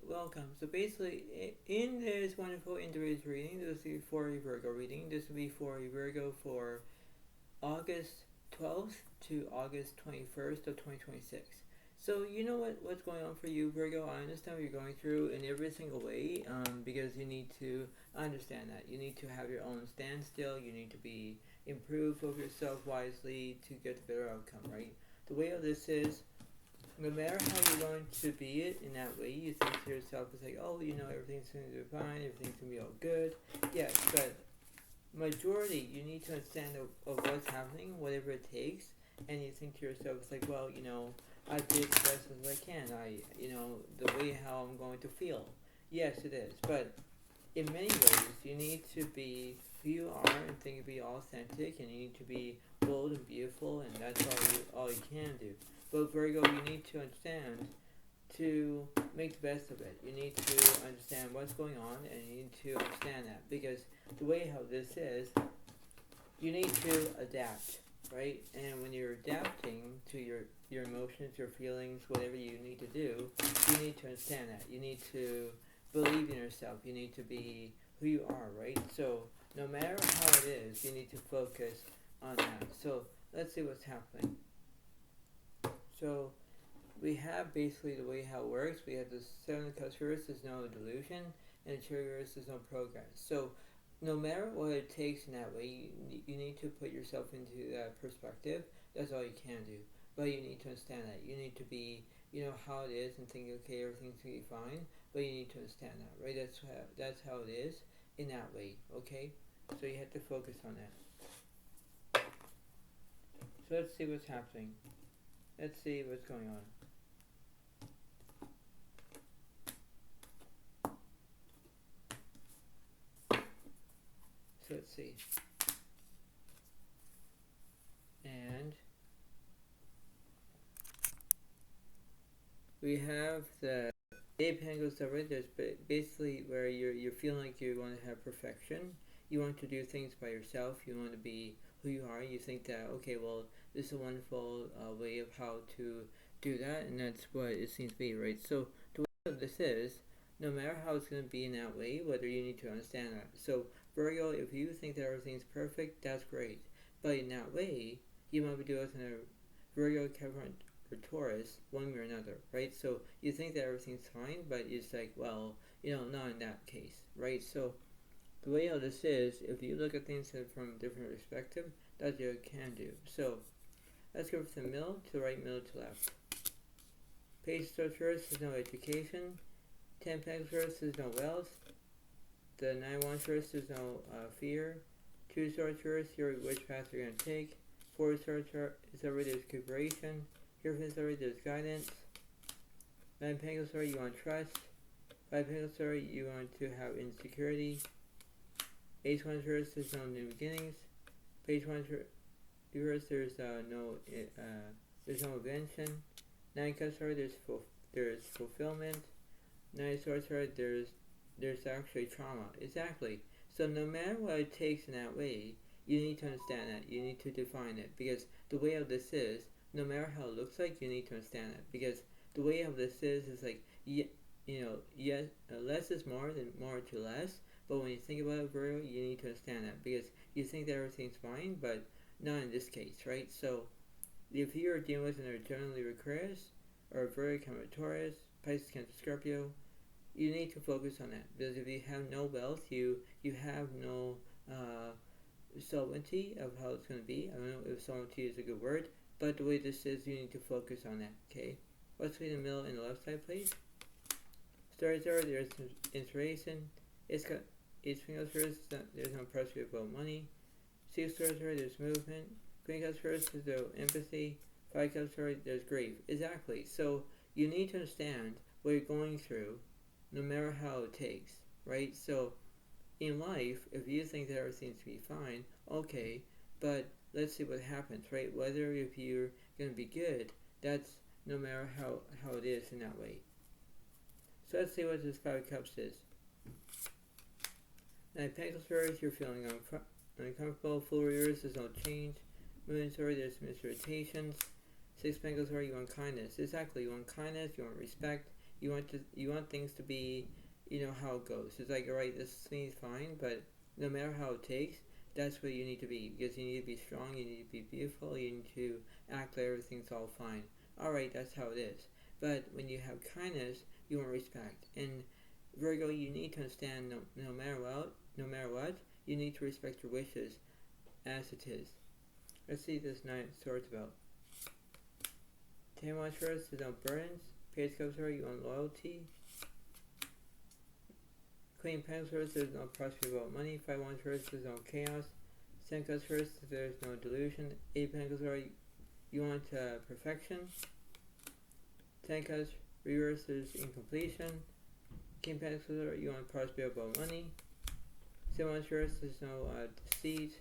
welcome. So basically, in this wonderful individual reading, this will be for a Virgo reading. This will be for a Virgo for August 12th to August 21st of 2026. So you know what's going on for you, Virgo. I understand what you're going through in every single way, because you need to understand that. You need to have your own standstill. You need to be improved of yourself wisely to get a better outcome, right? The way of this is, no matter how you're going to be it in that way, you think to yourself, it's like, oh, everything's going to be fine, everything's going to be all good. Yes, but majority, you need to understand of what's happening, whatever it takes, and you think to yourself, it's like, well, I did the best as I can. The way how I'm going to feel. Yes, it is, but in many ways, you need to be who you are and think to be authentic, and you need to be bold and beautiful, and that's all you can do. But Virgo, you need to understand to make the best of it. You need to understand what's going on, and you need to understand that, because the way how this is, you need to adapt, right? And when you're adapting to your emotions, your feelings, whatever you need to do, you need to understand that. You need to believe in yourself. You need to be who you are, right? So no matter how it is, you need to focus on that. So let's see what's happening. So we have basically the way how it works. We have the Seven of Cups reverse, there's no delusion, and the Chariot reverse, there's no progress. So no matter what it takes in that way, you need to put yourself into that perspective. That's all you can do. But you need to understand that. You need to be, how it is, and think, okay, everything's going to be fine. But you need to understand that, right? That's how it is in that way, okay? So you have to focus on that. So let's see what's happening. Let's see what's going on. So let's see. And we have the Eight of Pentacles over. There's basically where you're feeling like you want to have perfection. You want to do things by yourself. You want to be who you are. You think that, okay, well, this is a wonderful way of how to do that, and that's what it seems to be, right? So the way of this is, no matter how it's going to be in that way, whether you need to understand that. So Virgo, if you think that everything's perfect, that's great. But in that way, you might be doing it in a Virgo, Capricorn, or Taurus, one way or another, right? So you think that everything's fine, but it's like, well, not in that case, right? So the way how this is, if you look at things from a different perspective, that's what you can do. So let's go from the middle to right, middle to left. Page of Swords first is no education. 10 Pentacles first is no wealth. The 9 of Wands first is no fear. 2 Swords first, you're which path you're going to take. 4 Swords is already recuperation. Here is already there's guidance. 9 Pentacles already you want trust. 5 Pentacles already you want to have insecurity. 8 Wands first there's no new beginnings. Page 1 reverse there's no invention. 9 Cups already there's fulfillment. 9 Swords already there's actually trauma. Exactly. So no matter what it takes in that way, you need to understand that. You need to define it, because the way of this is, no matter how it looks like, you need to understand it, because the way of this is like, yes, less is more than more to less. But when you think about it, Virgo, you need to understand that, because you think that everything's fine, but not in this case, right? So if you're dealing with an generally Aquarius or Virgo, Taurus, Pisces, Cancer, Scorpio, you need to focus on that, because if you have no wealth, you have no sovereignty of how it's going to be. I don't know if sovereignty is a good word, but the way this is, you need to focus on that, okay? What's in the middle and the left side, please? Stars are, there's inspiration. It's fingers first, there's no pressure about money. 6 stars are, there's movement. Queen Cups first, there's no empathy. 5 Cups are, there's grief. Exactly. So you need to understand what you're going through, no matter how it takes, right? So in life, if you think that everything's going to be fine, okay, but let's see what happens, right? Whether if you're going to be good, that's no matter how it is in that way. So let's see what this 5 Cups is. 9 Pentacles first, you're feeling uncomfortable. Full reverse, there's no change. Moon story, there's misrotations. 6 Pentacles are, you want kindness. Exactly, you want kindness, you want respect, You want things to be, how it goes. It's like, alright, this thing's fine, but no matter how it takes, that's what you need to be, because you need to be strong, you need to be beautiful, you need to act like everything's all fine. Alright, that's how it is. But when you have kindness, you want respect. And Virgo, you need to understand no matter what, you need to respect your wishes as it is. Let's see this Knight of Swords about. 10 Wands first is on burdens. Page of Cups, you want loyalty. Queen of Pentacles first, there's no prosperity about money. 5 Wands first, there's no chaos. 10 Cups first, there's no delusion. 8 Pentacles, you want perfection. 10 Cups reverse is incompletion. King of Pentacles, you want prosperity about money. 7 Wands first, there's no deceit.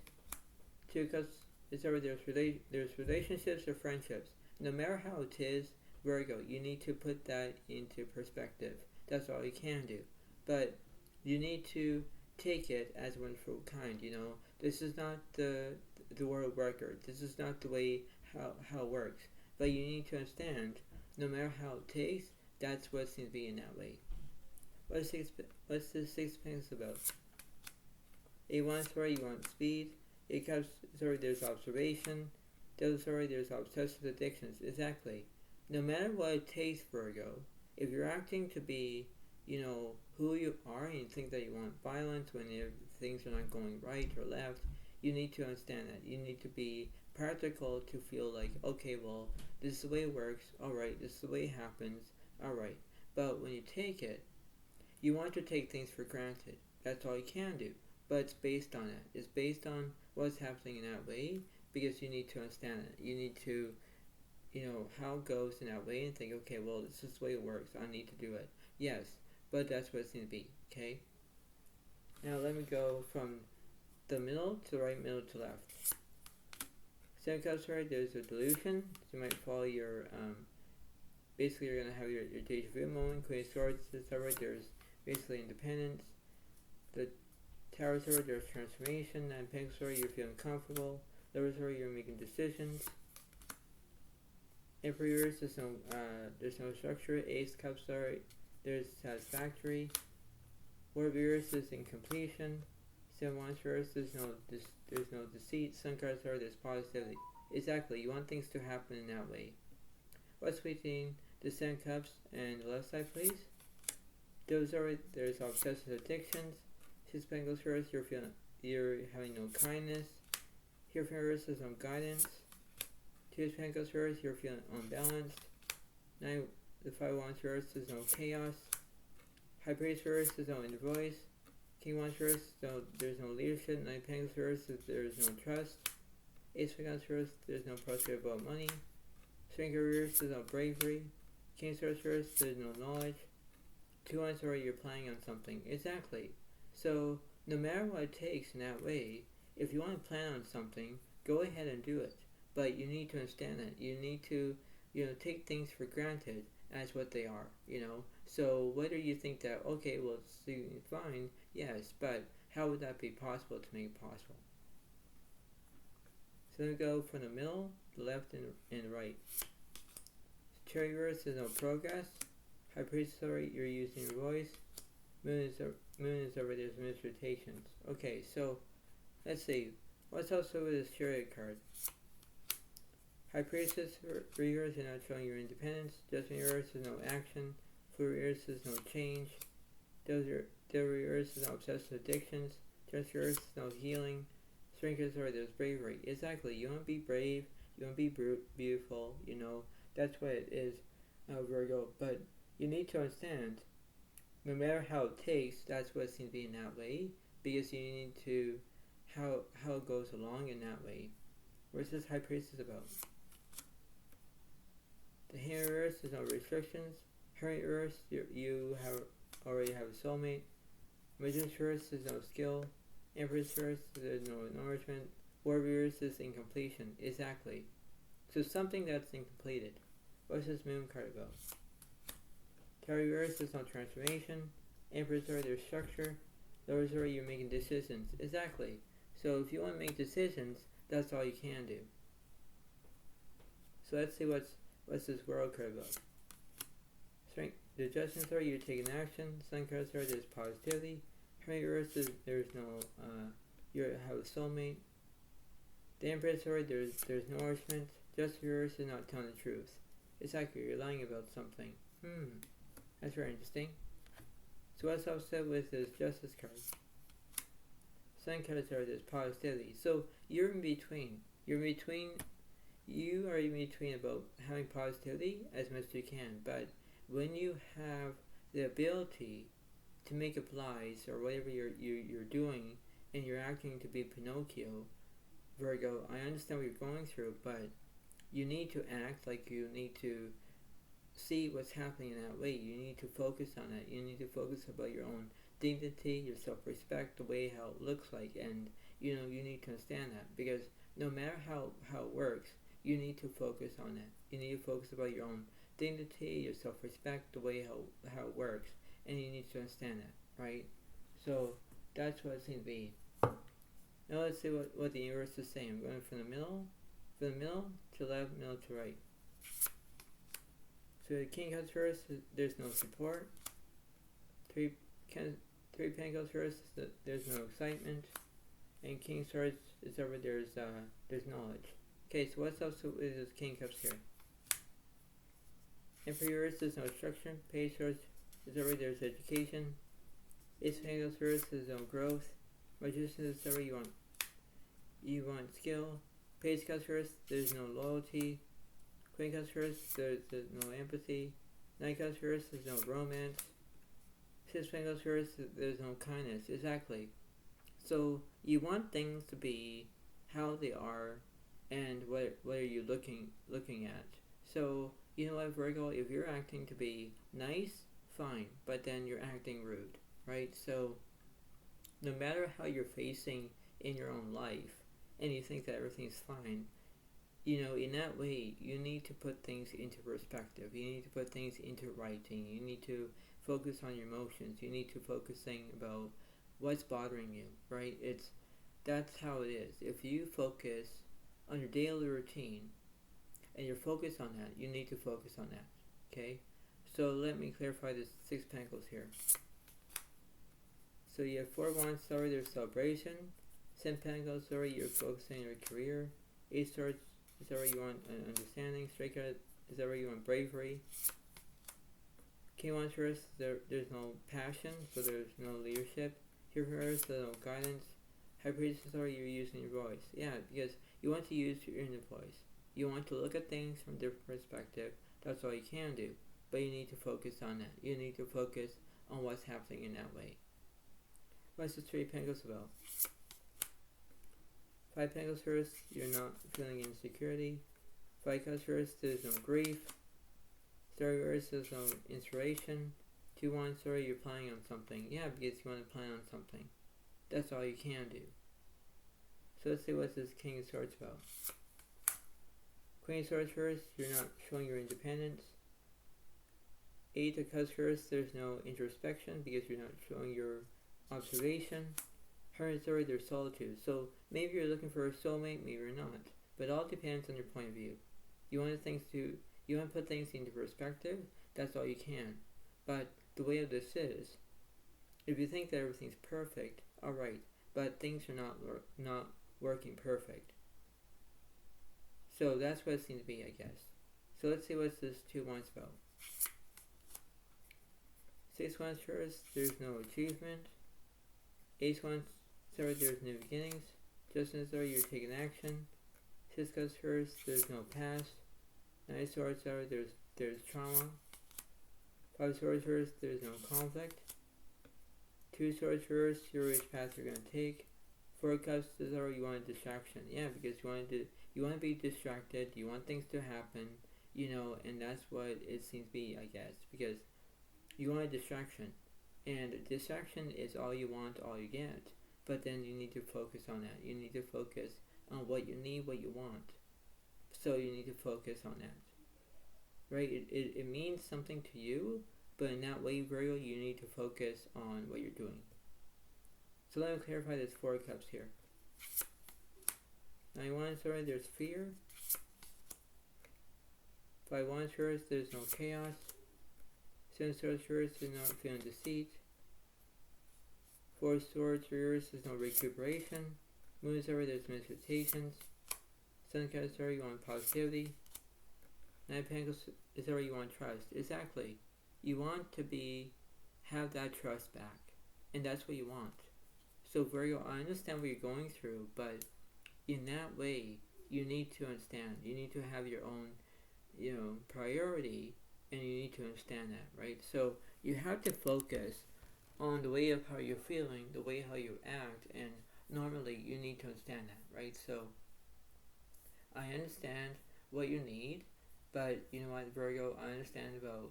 2 Cups, it's over there's relationships or friendships. No matter how it is, Virgo, you need to put that into perspective. That's all you can do. But you need to take it as one for kind, This is not the world record. This is not the way how it works. But you need to understand, no matter how it takes, that's what seems to be in that way. What's the 6 of Pentacles about? 8 Wands, you want speed. 8 Cups, there's observation. There's obsessive addictions. Exactly. No matter what it takes, Virgo, if you're acting to be, who you are, and you think that you want violence when things are not going right or left, you need to understand that. You need to be practical to feel like, okay, well, this is the way it works. Alright, this is the way it happens. Alright. But when you take it, you want to take things for granted. That's all you can do. But it's based on it. It's based on what's happening in that way, because you need to understand it. You need to, how it goes in that way and think, okay, well, this is the way it works. I need to do it. Yes, but that's what it's going to be, okay? Now let me go from the middle to right, middle to left. 7 Cups, there's a delusion. So you might follow your, basically you're going to have your deja vu moment. Queen of Swords, there's basically independence. The Tower, there's transformation. 9 Pentacles, you're feeling comfortable. Lovers, you're making decisions. Emperor, there's no structure. Ace of Cups, there's satisfactory. War of Earth is incompletion. 7 Wands, there's no deceit. Sun cards, there's positivity. Exactly, you want things to happen in that way. What's between the 7 Cups and the left side, please? There's obsessive addictions. 6 Pentacles, you're having no kindness. Here from reverse, there's no guidance. 2 of Pentacles reverse, you're feeling unbalanced. 9, the 5 Wands reverse, there's no chaos. High Priest reverse, there's no inner voice. King Wands reverse, there's no leadership. 9 Pentacles reverse, there's no trust. Ace of Pentacles reverse, there's no prosperity about money. Strength reverse, there's no bravery. King of Swords reverse, there's no knowledge. 2 Wands you're planning on something. Exactly. So, no matter what it takes in that way, if you want to plan on something, go ahead and do it. But you need to understand that. You need to, take things for granted as what they are, So whether you think that, okay, well, it's fine, yes, but how would that be possible to make it possible? So then we go from the middle, the left, and the right. Cherry reverse is no progress. High Priest, you're using your voice. Moon is over there's misrotations. Okay, so let's see. What's also with this Chariot card? High Priestess reverse, you're not showing your independence. Judgment reverse is no action. Fool reverse is no change. Devil reverse is no obsessive addictions. Just reverse is no healing. Strength is there's bravery. Exactly. You want to be brave. You want to be beautiful. That's what it is, Virgo. But you need to understand, no matter how it takes, that's what it seems to be in that way, because you need to, how it goes along in that way. What's this High Priestess about? The Hanged reverse, there's no restrictions. Hermit reverse, you already have a soulmate. Magician's reverse, there's no skill. Empress reverse, there's no nourishment. War reverse is incompletion. Exactly. So something that's incompleted. What's this Moon card about? Tower reverse, there's no transformation. Empress, there's structure. Lovers, you're making decisions. Exactly. So if you want to make decisions, that's all you can do. So let's see what's this World card about. the Justice card, you're taking action. Sun card, there's positivity. Hermit reverse, there's no, you have a soulmate. The Empress card, there's nourishment. Justice reverse is not telling the truth. It's accurate, you're lying about something. That's very interesting. So what's upset with this Justice card? Sun card, there's positivity. So you're in between. You are in between about having positivity as much as you can, but when you have the ability to make up lies or whatever you're doing, and you're acting to be Pinocchio, Virgo, I understand what you're going through, but you need to act like you need to see what's happening in that way. You need to focus on it. You need to focus about your own dignity, your self-respect, the way how it looks like, and you need to understand that, because no matter how it works, you need to focus on it. You need to focus about your own dignity, your self-respect, the way how it works, and you need to understand that, right? So that's what it seems to be. Now let's see what the universe is saying. I'm going from the middle to left, middle to right. So the King comes first, there's no support. Three Pentacles first, there's no excitement. And King Swords is over, there's knowledge. Okay, so what's up with this King Cups here? Emperor there's no structure. Page Swords is over, there's education. Ace Pentacles first, there's no growth. Magician is over, you want skill. Page Cups first, there's no loyalty. Queen Cups first, there's no empathy. Knight Cups first, there's no romance. Six Pentacles first, there's no kindness. Exactly. So you want things to be how they are, and what are you looking at. So you know what, Virgo, if you're acting to be nice, fine, but then you're acting rude, right? So no matter how you're facing in your own life, and you think that everything's fine, in that way, you need to put things into perspective. You need to put things into writing. You need to focus on your emotions. You need to focusing about what's bothering you, right? That's how it is. If you focus on your daily routine and you're focused on that, you need to focus on that, okay? So let me clarify this Six Pentacles here. So you have Four Wands, sorry, there's celebration. Seven Pentacles, sorry, you're focusing on your career. Eight Swords, sorry, you want an understanding. Straight Card, sorry, you want bravery. King Wands first, there's no passion, so there's no leadership. Here first, there's no guidance. High Priestess, sorry, you're using your voice. Yeah, because you want to use your inner voice. You want to look at things from a different perspective. That's all you can do. But you need to focus on that. You need to focus on what's happening in that way. What's the Three Pentacles about? Five Pentacles first, you're not feeling insecurity. Five Cups first, there's no grief. Star reverse, there's no inspiration. Two Wands, sorry, you're planning on something. Yeah, because you want to plan on something. That's all you can do. So let's see what this King of Swords about. Queen of Swords first, you're not showing your independence. Eight of Cups first, there's no introspection because you're not showing your observation. Hermit, sorry, there's solitude. So maybe you're looking for a soulmate, maybe you're not. But it all depends on your point of view. You want to put things into perspective, that's all you can. But the way of this is, if you think that everything's perfect, alright, but things are not working perfect. So that's what it seems to be, I guess. So let's see what's this Two Wands about. Six Wands first, there's no achievement. Ace Wands, sorry, there's new beginnings. Justice, sorry, you're taking action. Six Cups first, there's no past. Nine of Swords, sorry, there's trauma. Five Swords first, there's no conflict. Two Swords first, you're which path you're gonna take. Four Cups, sorry, you want a distraction. Yeah, because you want to be distracted. You want things to happen, and that's what it seems to be, I guess, because you want a distraction, and distraction is all you want, all you get. But then you need to focus on that. You need to focus on what you need, what you want. So you need to focus on that, right? It means something to you, but in that way, Virgo, you need to focus on what you're doing. So let me clarify this Four Cups here. Nine Wands, sorry, there's fear. Five Wands first, there's no chaos. Seven of Swords reversed, there's no feeling deceit. Four of Swords reversed, there's no recuperation. Moon is over, there's miscitations. Sun card is over, you want positivity. Nine of Pentacles is over, you want trust. Exactly. You want to have that trust back. And that's what you want. So Virgo, I understand what you're going through, but in that way, you need to understand. You need to have your own, priority, and you need to understand that, right? So you have to focus on the way of how you're feeling, the way how you act, and normally you need to understand that, right? So I understand what you need, but you know what, Virgo, I understand about,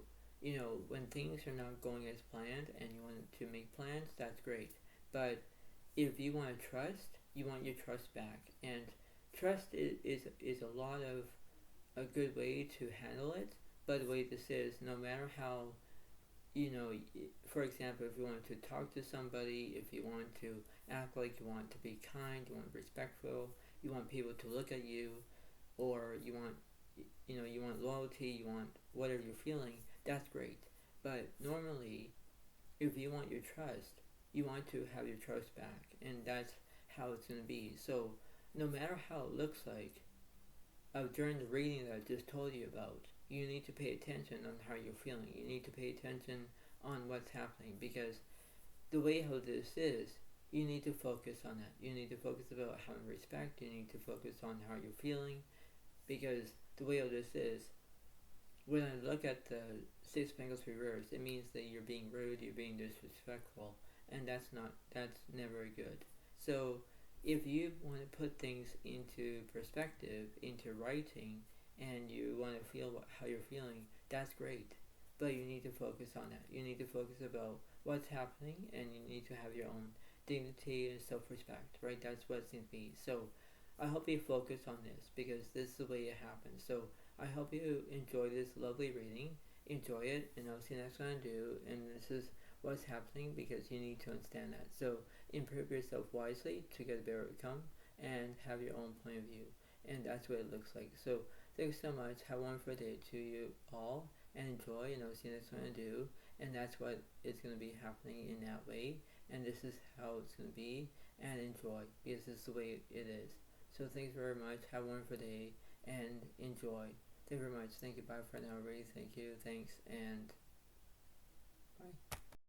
when things are not going as planned and you want to make plans, that's great. But if you want to trust, you want your trust back. And trust is a lot of a good way to handle it. But the way this is, no matter how, for example, if you want to talk to somebody, if you want to act like you want to be kind, you want to be respectful, you want people to look at you, or you want loyalty, you want whatever you're feeling, that's great. But normally, if you want your trust, you want to have your trust back, and that's how it's going to be. So no matter how it looks like, during the reading that I just told you about, you need to pay attention on how you're feeling. You need to pay attention on what's happening, because the way how this is, you need to focus on that. You need to focus about having respect. You need to focus on how you're feeling, because the way how this is, when I look at the Six of Pentacles reversed, it means that you're being rude, you're being disrespectful, and that's never good. So if you want to put things into perspective, into writing, and you want to feel how you're feeling, that's great. But you need to focus on that. You need to focus about what's happening, and you need to have your own dignity and self-respect, right? That's what it seems to be. So I hope you focus on this, because this is the way it happens. So I hope you enjoy this lovely reading. Enjoy it, and I'll see you next time I do. And this is what's happening, because you need to understand that. So improve yourself wisely to get a better outcome and have your own point of view. And that's what it looks like. So thanks so much. Have a wonderful day to you all, and enjoy, and I'll see you next time I do. And that's what is going to be happening in that way. And this is how it's going to be. And enjoy, because this is the way it is. So thanks very much. Have a wonderful day and enjoy. Thank you very much. Thank you. Bye for now. Really, thank you. Thanks. And